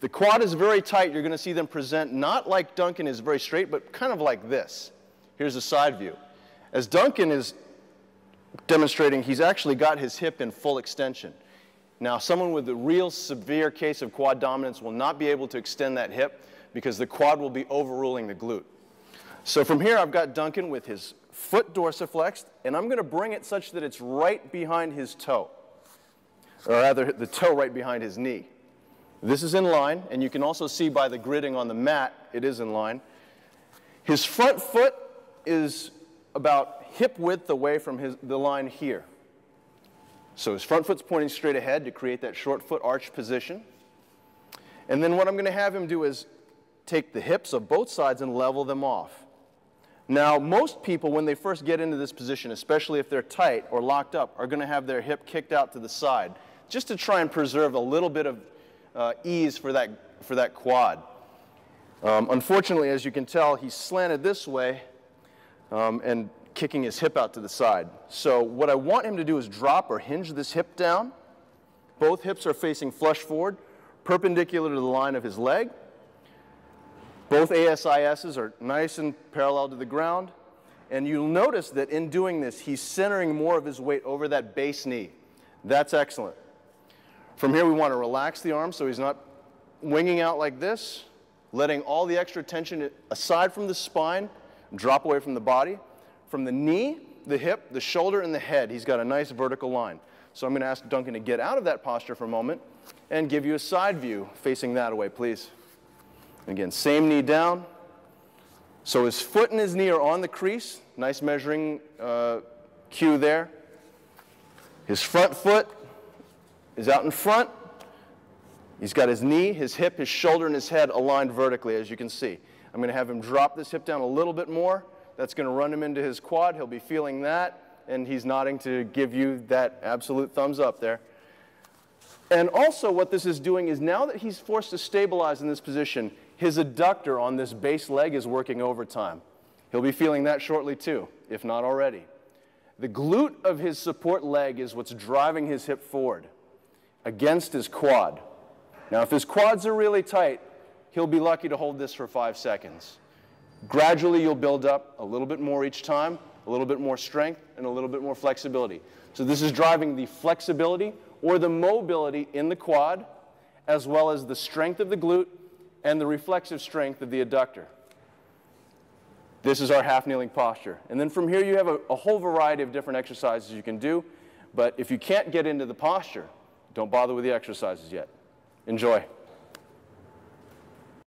the quad is very tight, you're going to see them present not like Duncan is very straight, but kind of like this. Here's a side view. As Duncan is demonstrating, he's actually got his hip in full extension. Now, someone with a real severe case of quad dominance will not be able to extend that hip because the quad will be overruling the glute. So from here, I've got Duncan with his foot dorsiflexed, and I'm going to bring it such that it's right behind his toe, or rather the toe right behind his knee. This is in line, and you can also see by the gridding on the mat, it is in line. His front foot is about hip width away from the line here. So his front foot's pointing straight ahead to create that short foot arch position. And then what I'm going to have him do is take the hips of both sides and level them off. Now, most people, when they first get into this position, especially if they're tight or locked up, are going to have their hip kicked out to the side, just to try and preserve a little bit of ease for that quad. Unfortunately, as you can tell, he's slanted this way and kicking his hip out to the side. So what I want him to do is drop or hinge this hip down. Both hips are facing flush forward, perpendicular to the line of his leg. Both ASISs are nice and parallel to the ground. And you'll notice that in doing this, he's centering more of his weight over that base knee. That's excellent. From here, we want to relax the arm so he's not winging out like this, letting all the extra tension aside from the spine drop away from the body. From the knee, the hip, the shoulder, and the head, he's got a nice vertical line. So I'm going to ask Duncan to get out of that posture for a moment and give you a side view facing that way, please. Again, same knee down. So his foot and his knee are on the crease. Nice measuring cue there. His front foot is out in front. He's got his knee, his hip, his shoulder, and his head aligned vertically, as you can see. I'm going to have him drop this hip down a little bit more. That's going to run him into his quad. He'll be feeling that, and he's nodding to give you that absolute thumbs up there. And also what this is doing is now that he's forced to stabilize in this position, his adductor on this base leg is working overtime. He'll be feeling that shortly too, if not already. The glute of his support leg is what's driving his hip forward against his quad. Now, if his quads are really tight, he'll be lucky to hold this for 5 seconds. Gradually, you'll build up a little bit more each time, a little bit more strength, and a little bit more flexibility. So this is driving the flexibility or the mobility in the quad, as well as the strength of the glute and the reflexive strength of the adductor. This is our half-kneeling posture. And then from here, you have a whole variety of different exercises you can do. But if you can't get into the posture, don't bother with the exercises yet. Enjoy.